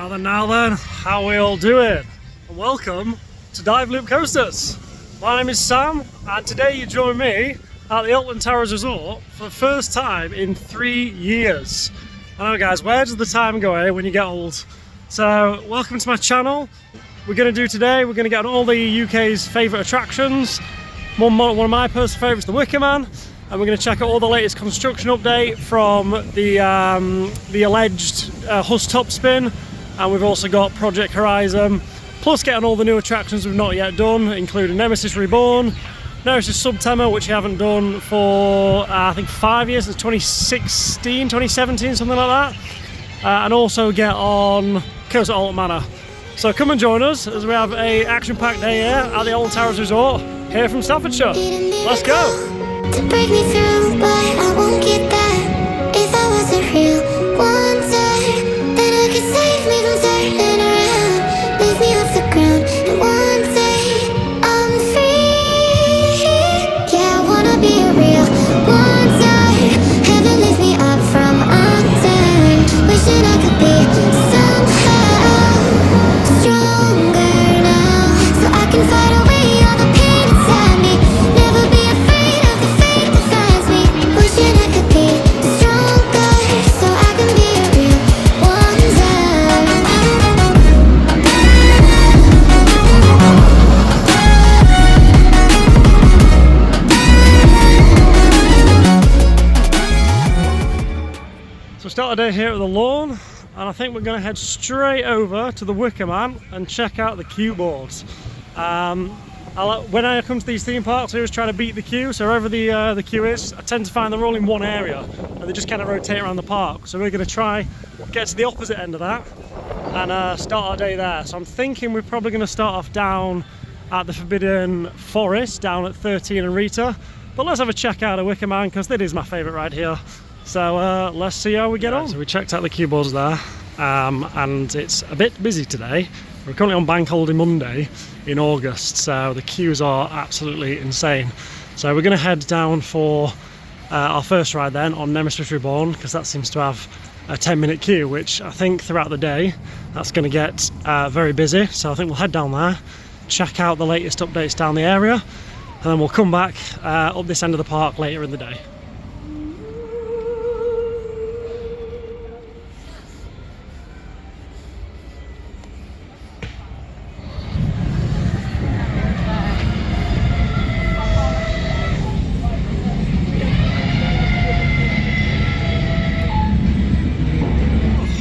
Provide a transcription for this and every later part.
Now then, how we all doing? And welcome to Dive Loop Coasters. My name is Sam, and today you join me at the Alton Towers Resort for the first time in 3 years. I know guys, where does the time go when you get old? So, welcome to my channel. We're going to get on all the UK's favourite attractions. One of my personal favourites, the Wicker Man. And we're going to check out all the latest construction update from the alleged Huss top spin. And we've also got Project Horizon, plus getting all the new attractions we've not yet done, including Nemesis Reborn, Nemesis Subtema, which we haven't done for I think 5 years, since 2016, 2017, something like that. And also get on Coast at Alton Manor. So come and join us as we have a action-packed day here at the Alton Towers Resort, here from Staffordshire. Let's go! To break me through, but I won't get that. If I wasn't real one day, then I could save me from turning around, leave me off the ground, and one day I'm free. Yeah, I wanna be real one day. Heaven lift me up from under. Wishing I could be somehow stronger now, so I can fight away all the pain inside me. Never be afraid of the fate that finds me. Wishing I could be stronger, so I can be a real wonder. So we start our day here at the lawn, and I think we're going to head straight over to the Wicker Man and check out the queue boards. When I come to these theme parks, I always try to beat the queue. So wherever the queue is, I tend to find they're all in one area, and they just kind of rotate around the park. So we're going to try get to the opposite end of that and start our day there. So I'm thinking we're probably going to start off down at the Forbidden Forest, down at 13 and Rita. But let's have a check out of Wicker Man, because that is my favourite ride here. So let's see how we get on. So we checked out the queue boards there, and it's a bit busy today. We're currently on Bank Holiday Monday in August, so the queues are absolutely insane. So we're going to head down for our first ride then on Nemesis Reborn, because that seems to have a 10-minute queue, which I think throughout the day that's going to get very busy. So I think we'll head down there, check out the latest updates down the area, and then we'll come back up this end of the park later in the day.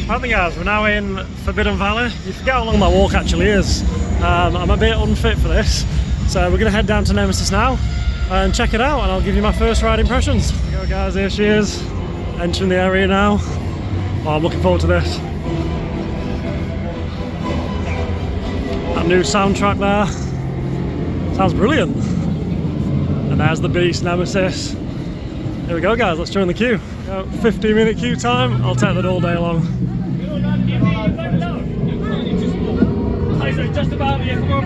Right guys, we're now in Forbidden Valley. You forget how long that walk actually is. I'm a bit unfit for this, so we're going to head down to Nemesis now and check it out, and I'll give you my first ride impressions. Here we go guys, here she is, entering the area now. Oh, I'm looking forward to this. That new soundtrack there, sounds brilliant. And there's the beast Nemesis. Here we go guys, let's join the queue. 15-minute queue time, I'll take that all day long. Just about here, come on.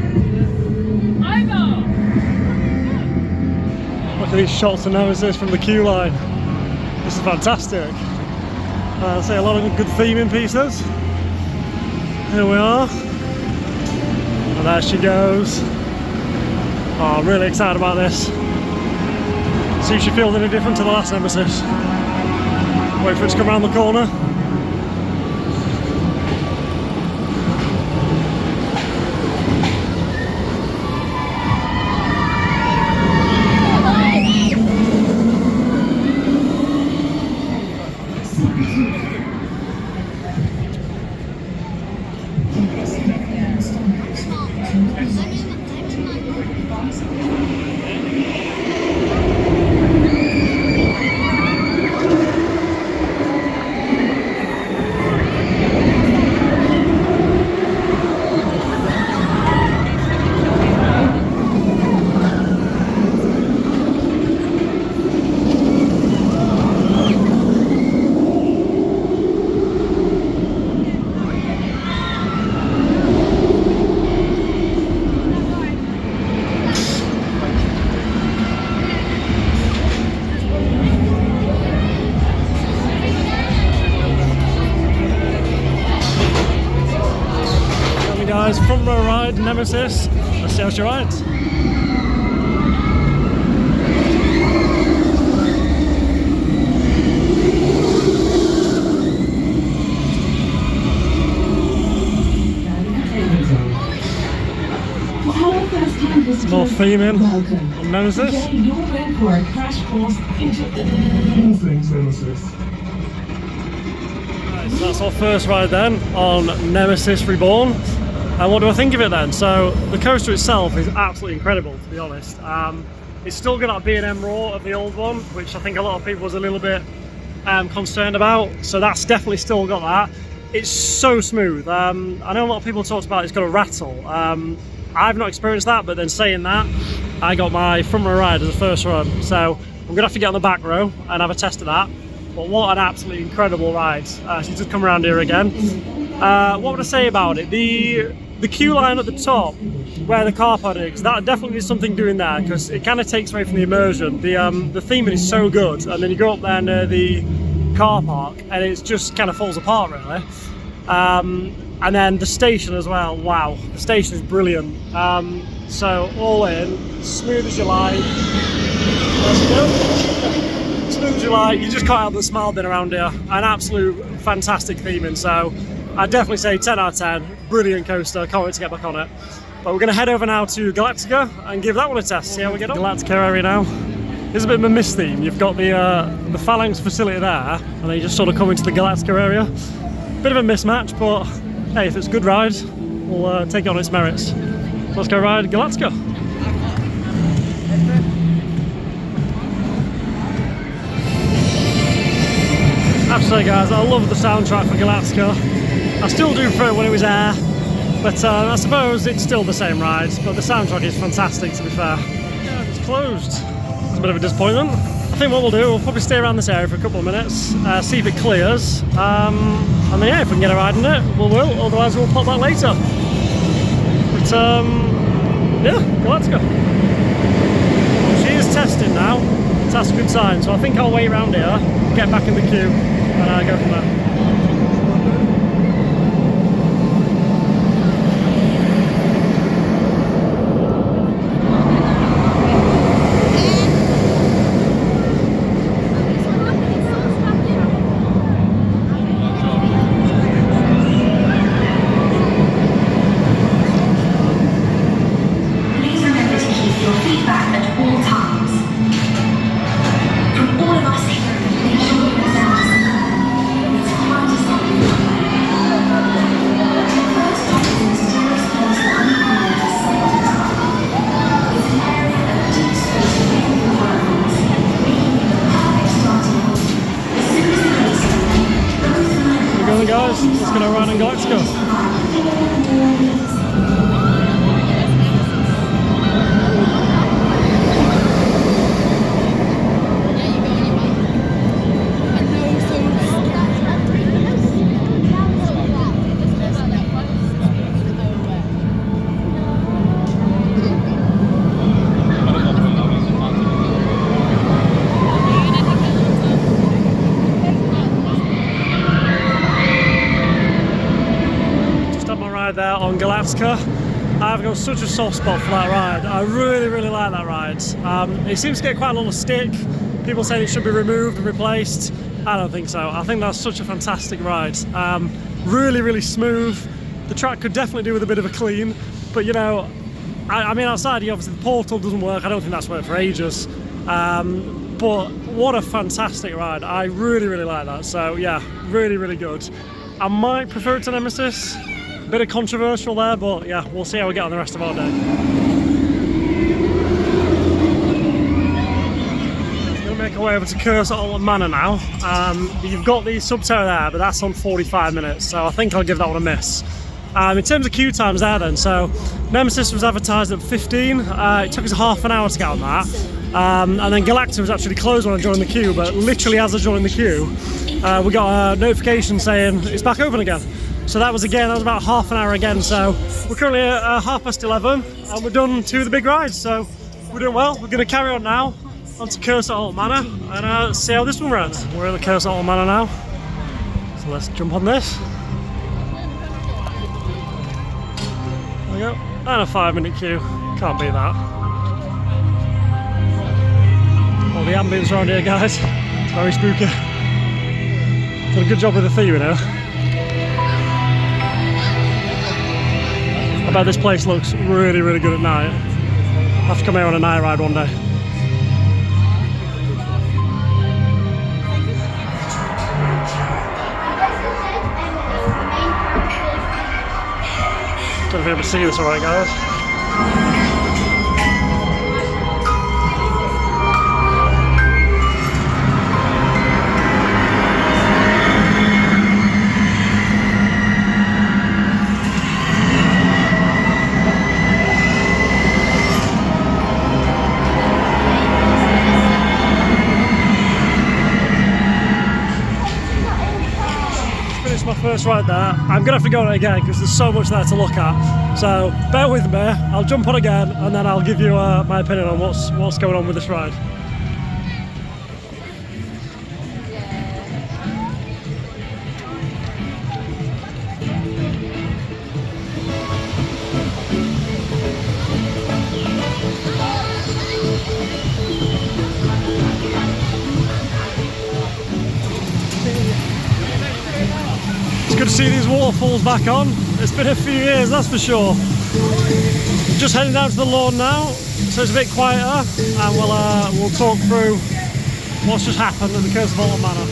Look at these shots of Nemesis from the queue line. This is fantastic. I see a lot of good theming pieces. Here we are. And there she goes. Oh, I'm really excited about this. See if she feels any different to the last Nemesis. Wait for it to come around the corner. guys, front row ride, Nemesis. Let's see how she rides. More theming on Nemesis. Right, so that's our first ride then on Nemesis Reborn. And what do I think of it then? So the coaster itself is absolutely incredible, to be honest. It's still got that B&M roar of the old one, which I think a lot of people was a little bit concerned about. So that's definitely still got that. It's so smooth. I know a lot of people talked about it's got a rattle. I've not experienced that, but then saying that, I got my front row ride as a first run, so I'm gonna have to get on the back row and have a test of that. But what an absolutely incredible ride. She's just come around here again. What would I say about it? The queue line at the top, where the car pod is, that definitely is something doing there, because it kind of takes away from the immersion. The theming is so good, and then you go up there near the car park, and it just kind of falls apart, really. And then the station as well, wow, the station is brilliant. So all in, smooth as you like. Smooth as you like, you just can't help but smile being around here. An absolute fantastic theming, so I'd definitely say 10 out of 10, brilliant coaster, can't wait to get back on it. But we're gonna head over now to Galactica and give that one a test, see how we get on. Galactica area now. Here's a bit of a mist theme. You've got the Phalanx facility there, and then you just sort of come into the Galactica area. Bit of a mismatch, but hey, if it's a good ride, we'll take it on its merits. So let's go ride Galactica. I have to say, guys, I love the soundtrack for Galactica. I still do prefer it when it was air, but I suppose it's still the same ride, but the soundtrack is fantastic, to be fair. Yeah, it's closed. It's a bit of a disappointment. I think what we'll do, we'll probably stay around this area for a couple of minutes, see if it clears, and then yeah, if we can get a ride in it, we will, otherwise we'll pop that later. But yeah, let's go. She is testing now, so that's a good sign, so I think I'll wait around here, get back in the queue, and go from there. Guys, let's get a ride in Galactica. There on Galactica. I've got such a soft spot for that ride. I really, really like that ride. It seems to get quite a lot of stick. People say it should be removed and replaced. I don't think so. I think that's such a fantastic ride. Really, really smooth. The track could definitely do with a bit of a clean, but you know, I mean, outside here, obviously the portal doesn't work. I don't think that's worked for ages. But what a fantastic ride. I really, really like that. So yeah, really, really good. I might prefer it to Nemesis. Bit of controversial there, but yeah, we'll see how we get on the rest of our day. We're going to make our way over to Cursor Alton Manor now. You've got the Subterra there, but that's on 45 minutes, so I think I'll give that one a miss. In terms of queue times there then, so Nemesis was advertised at 15, it took us half an hour to get on that. And then Galactica was actually closed when I joined the queue, but literally as I joined the queue, we got a notification saying it's back open again. So that was about half an hour again. So we're currently at 11:30 and we're done 2 of the big rides. So we're doing well. We're going to carry on now onto Cursor Alton Manor and see how this one runs. We're in the Cursor Alton Manor now. So let's jump on this. There we go. And a 5-minute queue. Can't beat that. All the ambience around here, guys. It's very spooky. Done a good job with the theme, you know. I bet this place looks really, really good at night. I'll have to come here on a night ride one day. Don't know if you're able to see this alright, guys. My first ride there. I'm gonna have to go on it again because there's so much there to look at. So bear with me. I'll jump on again and then I'll give you my opinion on what's going on with this ride. It's good to see these waterfalls back on. It's been a few years, that's for sure. Just heading down to the lawn now, so it's a bit quieter, and we'll talk through what's just happened at the Curse of Alton Manor.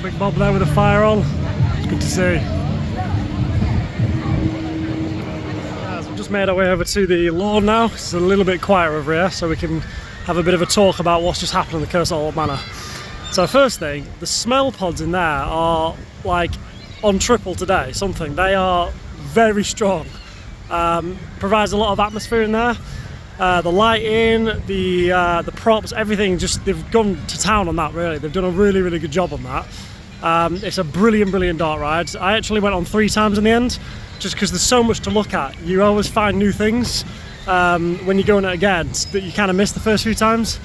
Big Bob there with a fire on. It's good to see. Made our way over to the lawn now. It's a little bit quieter over here, so we can have a bit of a talk about what's just happened in the Curse of Alton Manor. So first thing, the smell pods in there are like on triple today, something. They are very strong. Provides a lot of atmosphere in there. The lighting, the props, everything, just they've gone to town on that really. They've done a really, really good job on that. It's a brilliant dark ride. I actually went on 3 times in the end, just because there's so much to look at. You always find new things when you go on it again that you kind of miss the first few times.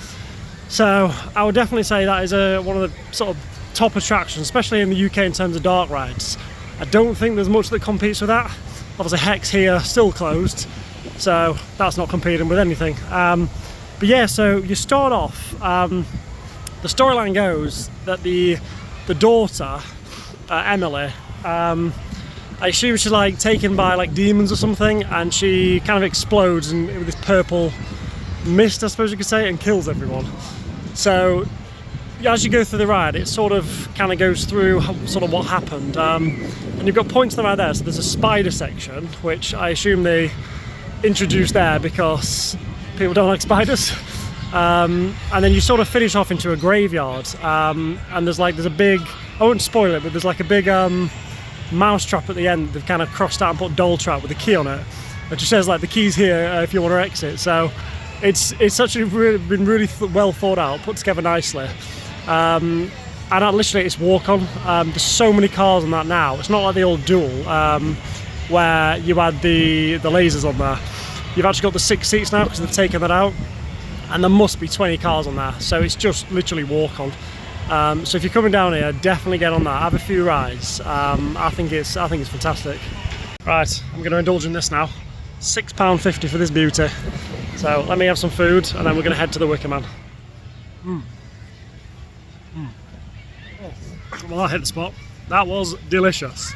So I would definitely say that is one of the sort of top attractions, especially in the UK in terms of dark rides. I don't think there's much that competes with that. Obviously Hex here, still closed, so that's not competing with anything. But yeah, so you start off, the storyline goes that the daughter, Emily, I assume she's like taken by like demons or something, and she kind of explodes with this purple mist, I suppose you could say, and kills everyone. So as you go through the ride, it sort of kind of goes through sort of what happened, and you've got points in the ride there. So there's a spider section, which I assume they introduced there because people don't like spiders. And then you sort of finish off into a graveyard, and there's a big, I won't spoil it, but there's like a big mouse trap at the end. They've kind of crossed out and put Doll Trap with a key on it, which just says like the key's here if you want to exit. So it's actually been really well thought out, put together nicely, and literally it's walk on. There's so many cars on that now. It's not like the old Duel where you had the lasers on there. You've actually got the 6 seats now because they've taken that out, and there must be 20 cars on there, so it's just literally walk on. So if you're coming down here, definitely get on that. Have a few rides. I think it's fantastic. Right, I'm going to indulge in this now. £6.50 for this beauty. So let me have some food, and then we're going to head to the Wicker Man. Well, I hit the spot. That was delicious.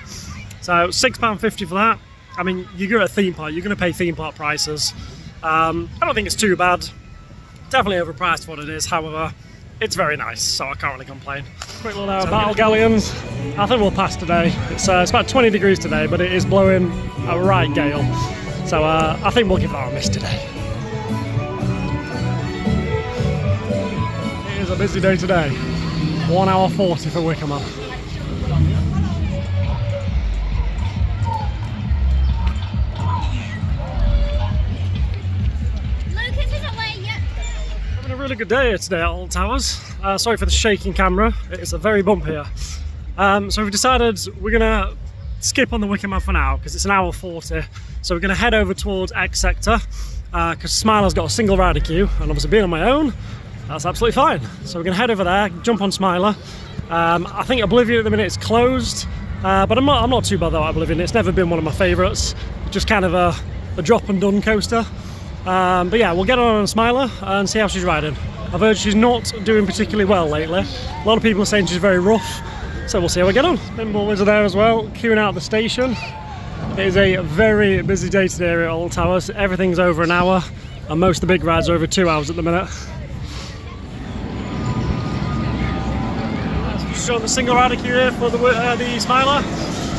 So £6.50 for that. I mean, you go to a theme park, you're going to pay theme park prices. I don't think it's too bad. Definitely overpriced for what it is. However, it's very nice, so I can't really complain. Quick little hour battle galleons. I think we'll pass today. It's about 20 degrees today, but it is blowing a right gale. So I think we'll give that a miss today. It is a busy day today. 1 hour 40 for Wicker Man. Really good day today at Alton Towers. Sorry for the shaking camera, it's a very bump here. So we've decided we're gonna skip on the Wicker Man for now because it's 1 hour 40. So we're gonna head over towards X Sector because Smiler's got a single rider queue, and obviously being on my own, that's absolutely fine. So we're going to head over there, jump on Smiler. I think Oblivion at the minute is closed, but I'm not too bothered about Oblivion. It's never been one of my favourites, just kind of a drop and done coaster. But yeah, we'll get on Smiler and see how she's riding. I've heard she's not doing particularly well lately. A lot of people are saying she's very rough, so we'll see how we get on. Pinball Wizard there as well, queuing out the station. It is a very busy day today at Alton Towers. Everything's over an hour, and most of the big rides are over 2 hours at the minute. Showing the single rider queue here for the Smiler.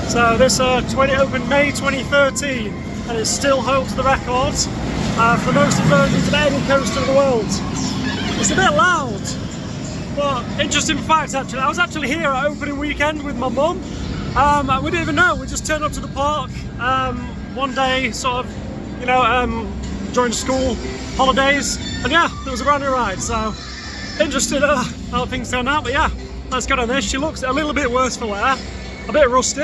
So this opened May 2013, and it still holds the record for the most inversions of any coaster in the world. It's a bit loud, but interesting fact actually, I was actually here at opening weekend with my mum. We didn't even know, we just turned up to the park one day, sort of, you know, during school holidays, and yeah, there was a brand new ride, so interested how things turned out, but yeah, let's get on this. She looks a little bit worse for wear, a bit rusty.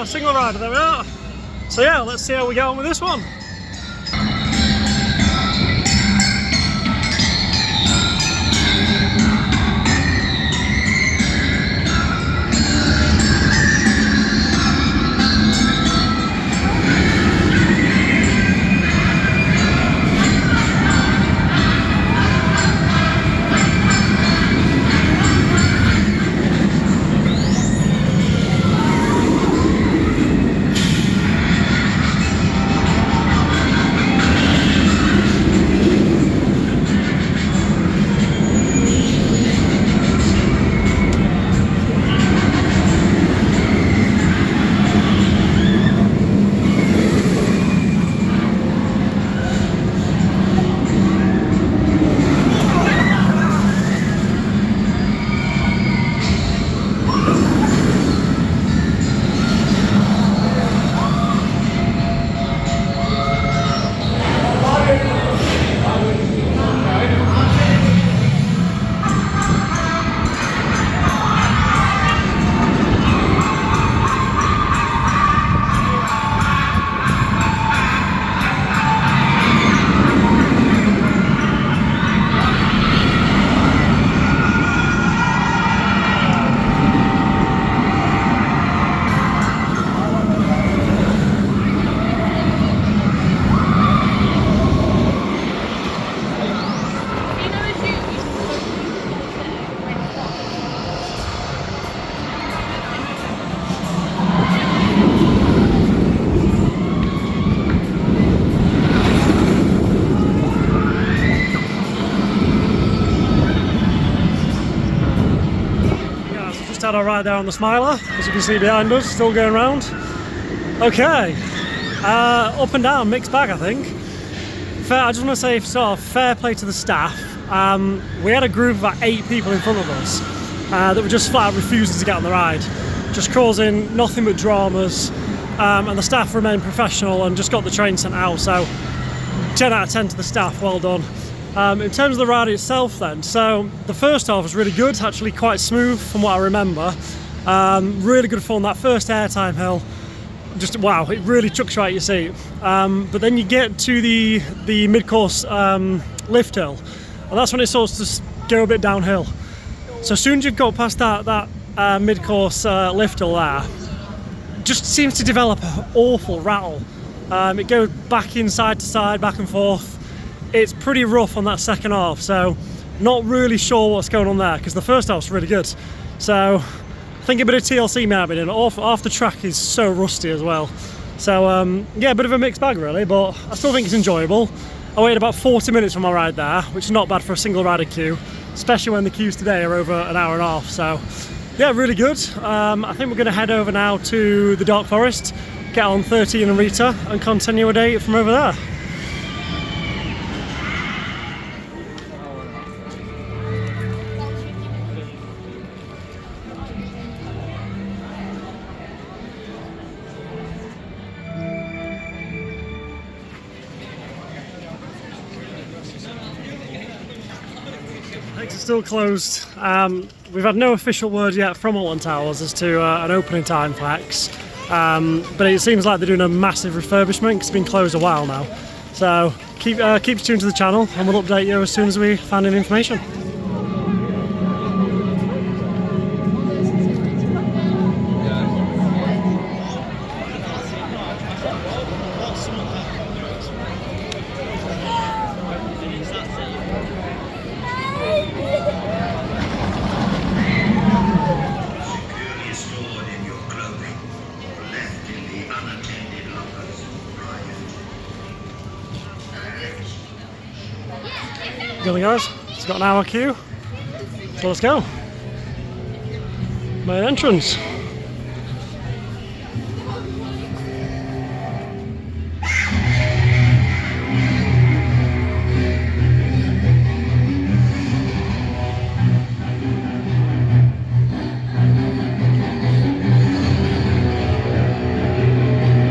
Single rider, there we are. So yeah, let's see how we get on with this one. Had our ride there on the Smiler, as you can see behind us, still going around. Okay, up and down, mixed bag I think. I just want to say sort of fair play to the staff. We had a group of about 8 people in front of us that were just flat out refusing to get on the ride, just causing nothing but dramas, and the staff remained professional and just got the train sent out, so 10 out of 10 to the staff, well done. In terms of the ride itself then, so the first half was really good, actually quite smooth from what I remember. Really good fun, that first airtime hill, just wow, it really chucks you out your seat. But then you get to the mid-course lift hill, and that's when it starts to go a bit downhill. So as soon as you've got past that mid-course lift hill there, just seems to develop an awful rattle. It goes back inside to side, back and forth. It's pretty rough on that second half, so not really sure what's going on there, because the first half's really good. So I think a bit of TLC may have been in. Off the track is so rusty as well. So yeah, a bit of a mixed bag really, but I still think it's enjoyable. I waited about 40 minutes for my ride there, which is not bad for a single rider queue, especially when the queues today are over an hour and a half. So yeah, really good. I think we're going to head over now to the Dark Forest, get on 13 and Rita, and continue a day from over there. It's still closed. We've had no official word yet from Alton Towers as to an opening time for X, but it seems like they're doing a massive refurbishment because it's been closed a while now. So keep tuned to the channel, and we'll update you as soon as we find any information. Good guys, it's got an hour queue, so let's go. Main entrance.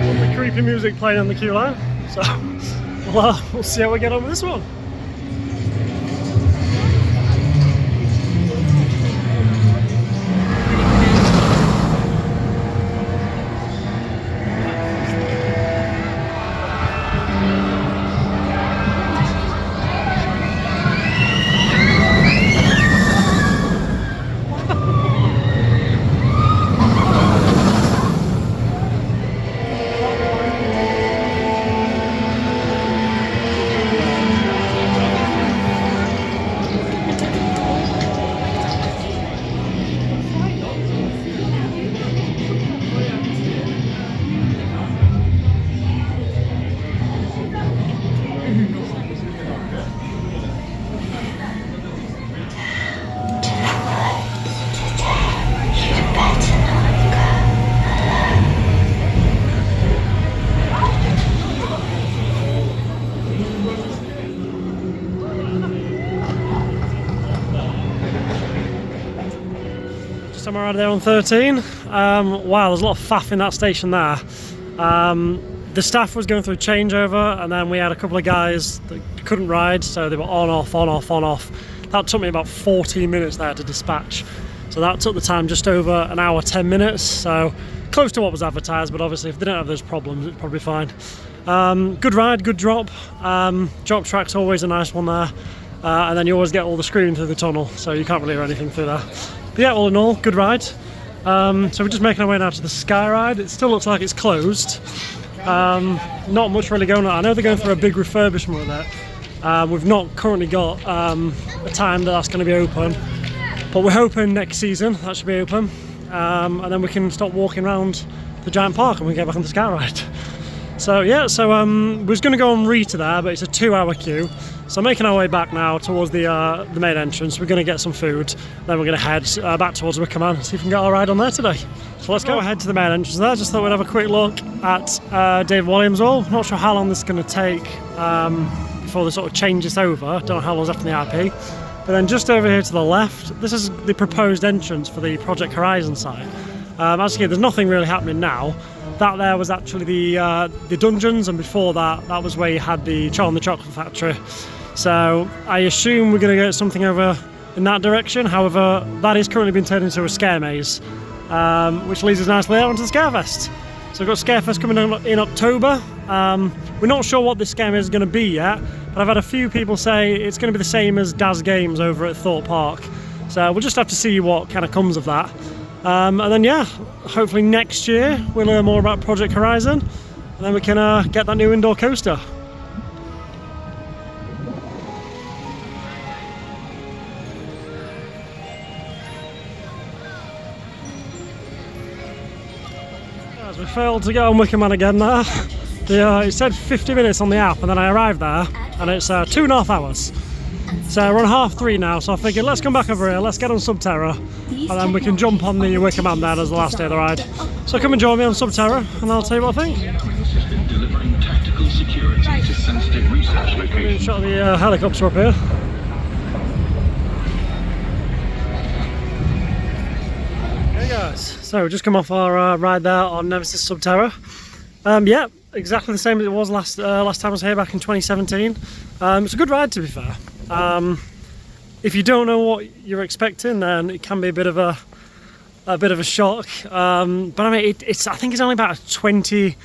Lovely creepy music playing on the queue line, so we'll see how we get on with this one. Somewhere around there on 13. Wow, there's a lot of faff in that station there. The staff was going through changeover, and then we had a couple of guys that couldn't ride, so they were on, off, on, off, on, off. That took me about 14 minutes there to dispatch. So that took the time just over an hour, 10 minutes, so close to what was advertised, but obviously if they didn't have those problems, it'd probably be fine. Good ride, good drop. Drop track's always a nice one there. And then you always get all the screaming through the tunnel, so you can't really hear anything through there. But yeah, all in all, good ride. So we're just making our way now to the Sky Ride. It still looks like it's closed. Not much really going on. I know they're going through a big refurbishment with it. We've not currently got a time that's going to be open, but we're hoping next season that should be open. And then we can start walking around the giant park and we get back on the Sky Ride. So yeah, we was going to go on Rita there, but it's a 2-hour queue. So making our way back now towards the main entrance. We're going to get some food, then we're going to head back towards Wickerman, see if we can get our ride on there today. So let's go ahead to the main entrance there. Just thought we'd have a quick look at David Williams Hall. Not sure how long this is going to take before they sort of change this over. Don't know how long's left in the IP. But then just over here to the left, this is the proposed entrance for the Project Horizon site. As you can see, there's nothing really happening now. That there was actually the dungeons, and before that, that was where you had the Charlie and the Chocolate Factory. So I assume we're going to get something over in that direction. However, that is currently being turned into a scare maze, which leads us nicely out onto the Scarefest. So we've got Scarefest coming in October. We're not sure what this scare maze is going to be yet, but I've had a few people say it's going to be the same as Daz Games over at Thorpe Park. So we'll just have to see what kind of comes of that. And then yeah, hopefully next year we'll learn more about Project Horizon, and then we can get that new indoor coaster. As we failed to get on Wickerman again there. It said 50 minutes on the app, and then I arrived there and it's 2.5 hours. So we're on 3:30 now, so I figured let's come back over here, let's get on Subterra, and then we can jump on the Wickerman then as the last day of the ride. So come and join me on Subterra and I'll tell you what I think. Delivering tactical security to sensitive research locations. Shot the helicopter up here. Hey guys, so we just come off our ride there on Nemesis Subterra. Yeah, exactly the same as it was last time I was here back in 2017. It's a good ride, to be fair. If you don't know what you're expecting, then it can be a bit of a shock. But I mean, I think it's only about a 20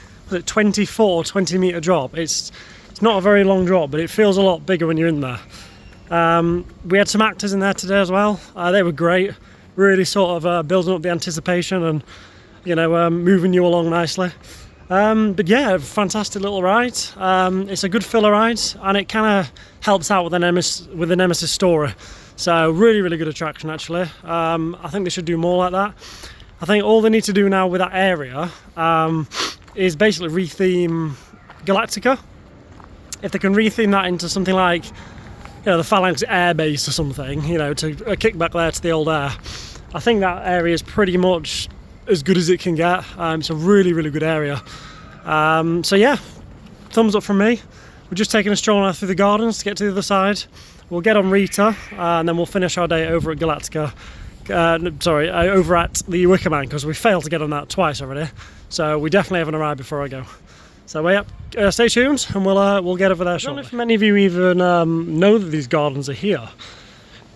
meter drop. It's It's not a very long drop, but it feels a lot bigger when you're in there. We had some actors in there today as well. They were great, really sort of building up the anticipation and, you know, moving you along nicely. But yeah, fantastic little ride. It's a good filler ride, and it kind of helps out with the Nemesis story. So really, really good attraction actually. I think they should do more like that. I think all they need to do now with that area is basically retheme Galactica. If they can retheme that into something like, you know, the Phalanx Air Base or something, you know, to a kickback there to the old air, I think that area is pretty much as good as it can get. It's a really, really good area. So yeah, thumbs up from me. We're just taking a stroll now through the gardens to get to the other side. We'll get on Rita, and then we'll finish our day over at Galactica. Over at the Wicker Man, because we failed to get on that twice already. So we definitely have an ride before I go. So yeah, stay tuned, and we'll get over there shortly. I don't know if many of you even know that these gardens are here.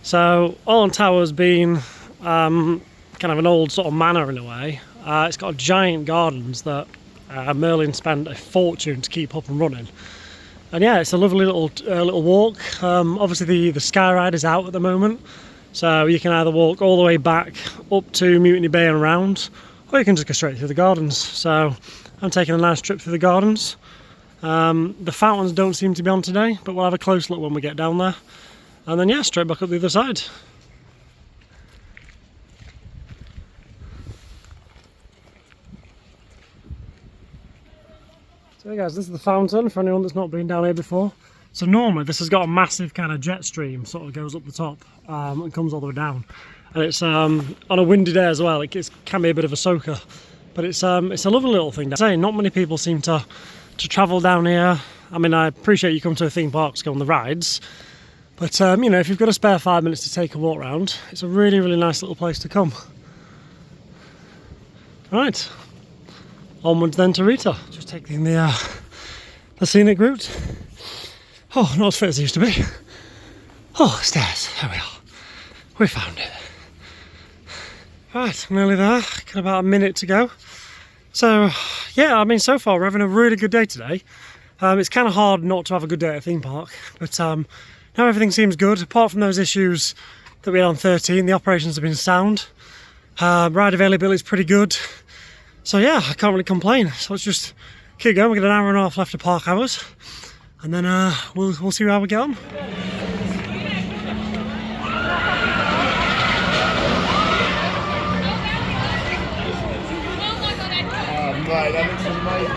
So Alton Towers being kind of an old sort of manor in a way. It's got giant gardens that Merlin spent a fortune to keep up and running. And yeah, it's a lovely little walk. Obviously the sky ride is out at the moment, so you can either walk all the way back up to Mutiny Bay and round, or you can just go straight through the gardens. So I'm taking a nice trip through the gardens. The fountains don't seem to be on today, but we'll have a close look when we get down there. And then yeah, straight back up the other side. So hey guys, this is the fountain for anyone that's not been down here before. So normally this has got a massive kind of jet stream, sort of goes up the top and comes all the way down. And it's on a windy day as well, it can be a bit of a soaker. But it's a lovely little thing. Say, not many people seem to travel down here. I mean, I appreciate you come to a theme park to go on the rides. But you know, if you've got a spare 5 minutes to take a walk around, it's a really, really nice little place to come. Right. Onwards then to Rita. Just taking the scenic route. Oh, not as fit as it used to be. Oh, stairs. There we are. We found it. Right, I'm nearly there. Got about a minute to go. So, yeah, I mean, so far we're having a really good day today. It's kind of hard not to have a good day at a theme park, but now everything seems good. Apart from those issues that we had on 13, the operations have been sound. Ride availability is pretty good. So yeah, I can't really complain. So let's just keep going. We've got an hour and a half left of park hours, and then we'll see how we get on. Right, that looks amazing.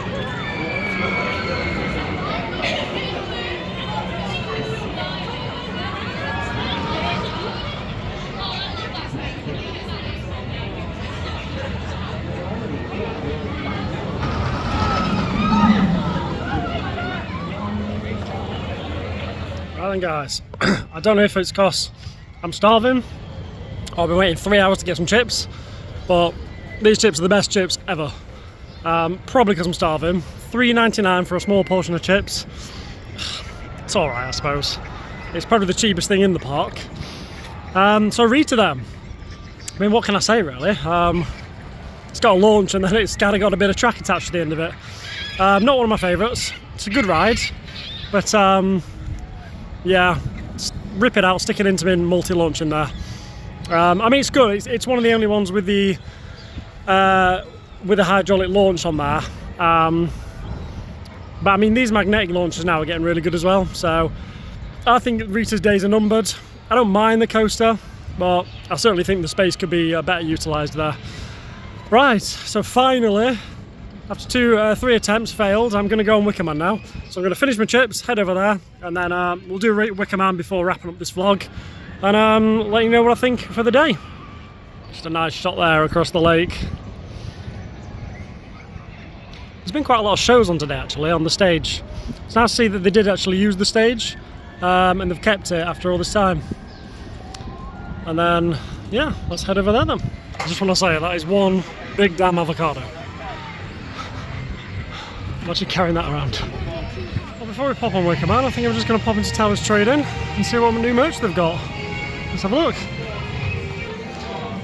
Right then guys, I don't know if it's because I'm starving or I've been waiting 3 hours to get some chips, but these chips are the best chips ever. Probably because I'm starving. $3.99 for a small portion of chips. It's alright, I suppose. It's probably the cheapest thing in the park. So Rita then. I mean, what can I say really? It's got a launch and then it's kind of got a bit of track attached to the end of it. Not one of my favourites. It's a good ride, but yeah, rip it out, stick it into multi-launch in there. I mean, it's good. It's one of the only ones with the hydraulic launch on there. But I mean, these magnetic launches now are getting really good as well. So I think Rita's days are numbered. I don't mind the coaster, but I certainly think the space could be better utilised there. Right, so finally, after 3 attempts failed, I'm going to go on Wicker Man now. So I'm going to finish my chips, head over there, and then we'll do Wicker Man before wrapping up this vlog, and let you know what I think for the day. Just a nice shot there across the lake. There's been quite a lot of shows on today actually, on the stage. It's nice to see that they did actually use the stage, and they've kept it after all this time. And then, yeah, let's head over there then. I just want to say, that is one big damn avocado. I'm actually carrying that around. Well, before we pop on Wicker Man, I think I'm just going to pop into Towers Trading and see what new merch they've got. Let's have a look.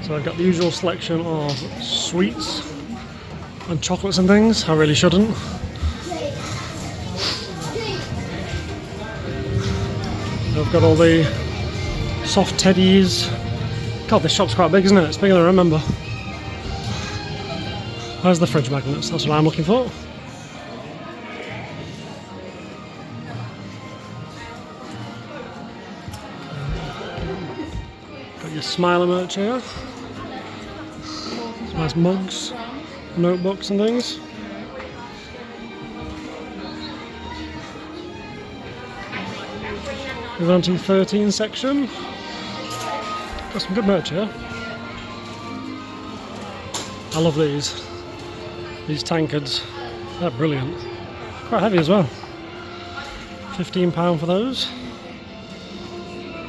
So I've got the usual selection of sweets and chocolates and things. I really shouldn't. I've got all the soft teddies. God, this shop's quite big, isn't it? It's bigger than I remember. Where's the fridge magnets? That's what I'm looking for. Got your Smiler merch here. Some nice mugs, notebooks and things. Moving on to the 13 section. Got some good merch here. I love these tankards. They're brilliant. Quite heavy as well. £15 for those.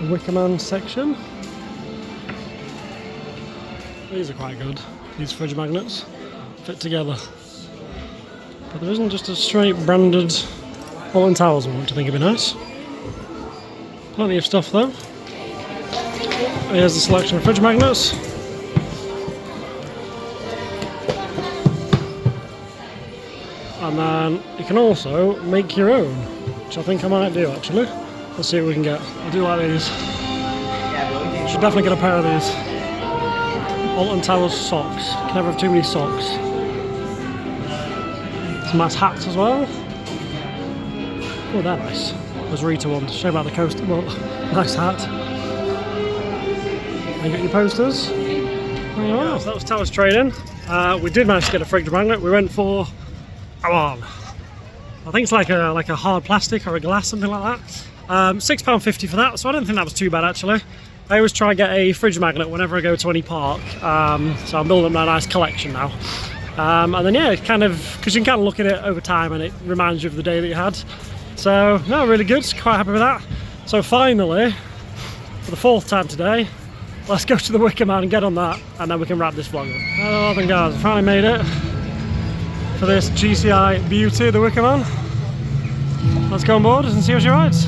The Wicker Man section. These are quite good. These fridge magnets fit together. But there isn't just a straight branded Alton Towers one, which I think would be nice. Plenty of stuff though. Here's the selection of fridge magnets. And then you can also make your own, which I think I might do actually. Let's see what we can get. I do like these. Should definitely get a pair of these. Alton Towers socks. Can never have too many socks. Some nice hats as well. Oh, they're nice. Those Rita ones. Show about the coaster. Well, nice hat. And you got your posters. There you are. So that was Towers trading. We did manage to get a fridge magnet. We went for, come on, I think it's like a hard plastic or a glass, something like that. £6.50 for that. So I don't think that was too bad actually. I always try and get a fridge magnet whenever I go to any park. So I'm building up my nice collection now. And then yeah, it's kind of, because you can kind of look at it over time and it reminds you of the day that you had. So no, really good, quite happy with that. So finally, for the 4th time today, let's go to the Wicker Man and get on that, and then we can wrap this vlog up. Oh, then guys, I finally made it for this GCI beauty, the Wicker Man. Let's go on board and see how she rides.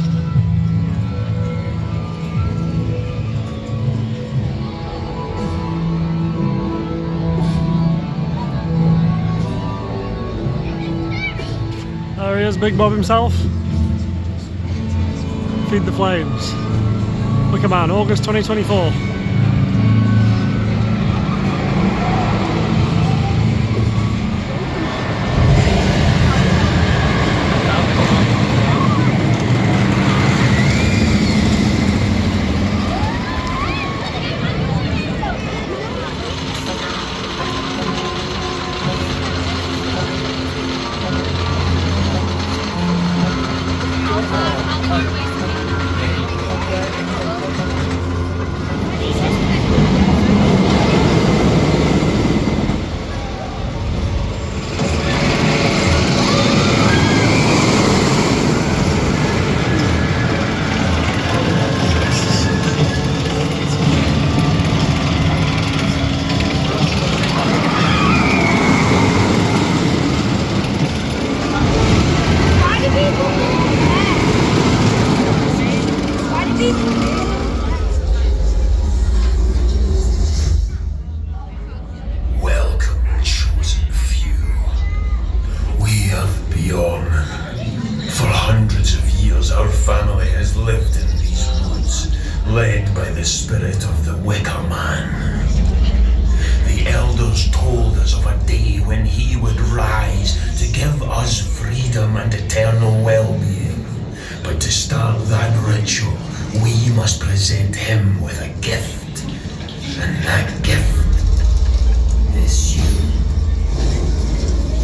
There he is, Big Bob himself. Feed the flames. Wicker Man, August 2024. Led by the spirit of the Wicker Man. The elders told us of a day when he would rise to give us freedom and eternal well-being. But to start that ritual, we must present him with a gift. And that gift is you.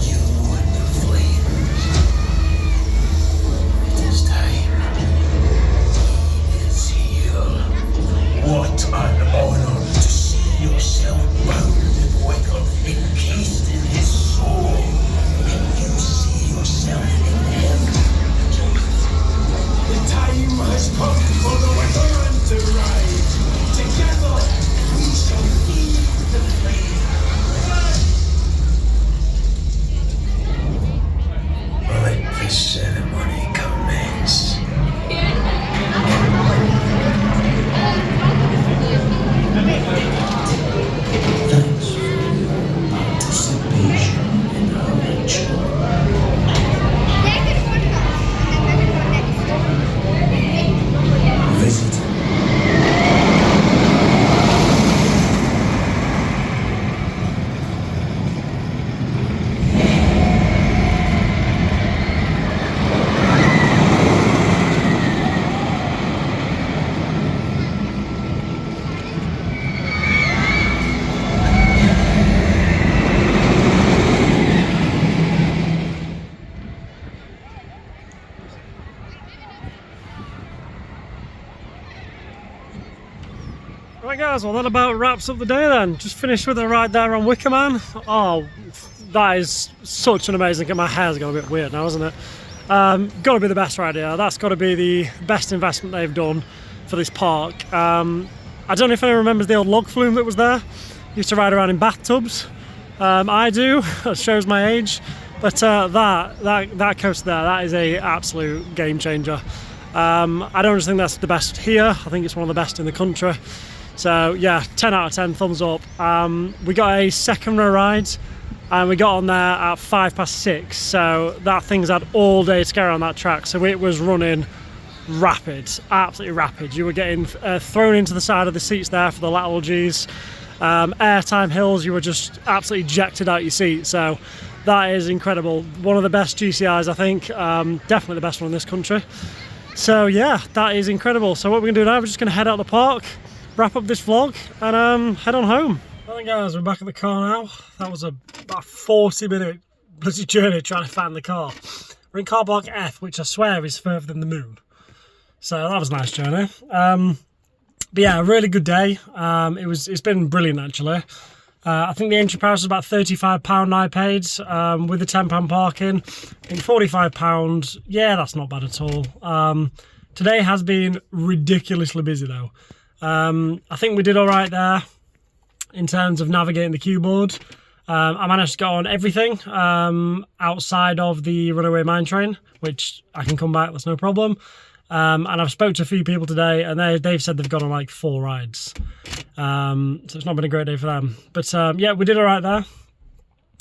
You and the flames. It is time. What an honor to see yourself bound in wicker, encased in his soul, and you see yourself in him. The time has come for the Wicker Man to rise. Together we shall feed the flame. Let the ceremony commence. Thanks for your participation in our ritual. Right guys, well that about wraps up the day then. Just finished with a ride there on Wicker Man. Oh, that is such an amazing, my hair's got a bit weird now, isn't it? Got to be the best ride here. That's got to be the best investment they've done for this park. I don't know if anyone remembers the old log flume that was there. Used to ride around in bathtubs. I do, that shows my age. But that coaster there, that is a absolute game changer. I don't just think that's the best here, I think it's one of the best in the country. So yeah, 10 out of 10, thumbs up. We got a second row ride and we got on there at 6:05, so that thing's had all day to go on that track, so it was running rapid, absolutely rapid. You were getting thrown into the side of the seats there for the lateral Gs. Airtime hills, you were just absolutely ejected out your seat, so that is incredible. One of the best GCIs, I think, definitely the best one in this country. So yeah, that is incredible. So what we're gonna do now, we're just gonna head out the park, wrap up this vlog, and head on home. Well guys, we're back at the car now. That was about 40-minute bloody journey trying to find the car. We're in car park F, which I swear is further than the moon. So that was a nice journey. But yeah, a really good day. It's been brilliant actually. I think the entry price was about £35 I paid, with the £10 parking. I think £45, yeah, that's not bad at all. Today has been ridiculously busy though. I think we did all right there in terms of navigating the queue board. I managed to get on everything outside of the runaway mine train, which I can come back, that's no problem. And I've spoke to a few people today and they've said they've gone on like 4 rides. So it's not been a great day for them. But yeah, we did all right there.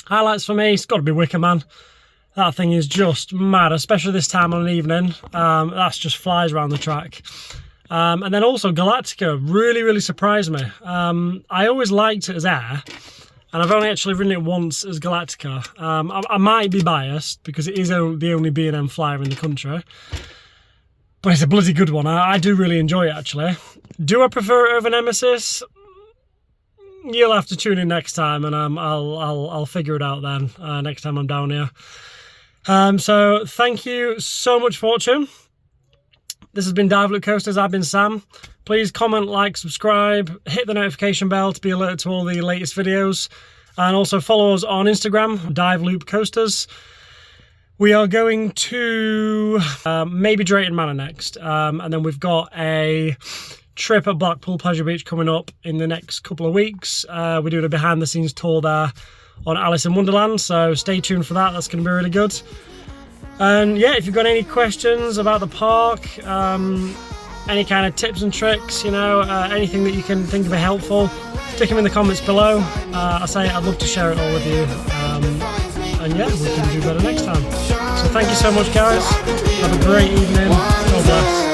Highlights for me, it's got to be Wicker Man. That thing is just mad, especially this time on an evening. That's just flies around the track. And then also Galactica really surprised me. I always liked it as air, and I've only actually ridden it once as Galactica. I might be biased because it is the only B&M flyer in the country, but it's a bloody good one. I do really enjoy it actually. Do I prefer it over Nemesis? You'll have to tune in next time, and I'll figure it out then next time I'm down here. So thank you so much for watching. This has been Dive Loop Coasters. I've been Sam. Please comment, like, subscribe, hit the notification bell to be alerted to all the latest videos, and also follow us on Instagram, Dive Loop Coasters. We are going to maybe Drayton Manor next, and then we've got a trip at Blackpool Pleasure Beach coming up in the next couple of weeks. We're doing a behind the scenes tour there on Alice in Wonderland, so stay tuned for that. That's going to be really good. And yeah, if you've got any questions about the park, any kind of tips and tricks, you know, anything that you can think of be helpful, stick them in the comments below. I say I'd love to share it all with you. And yeah, we can do better next time. So thank you so much guys. Have a great evening. God bless.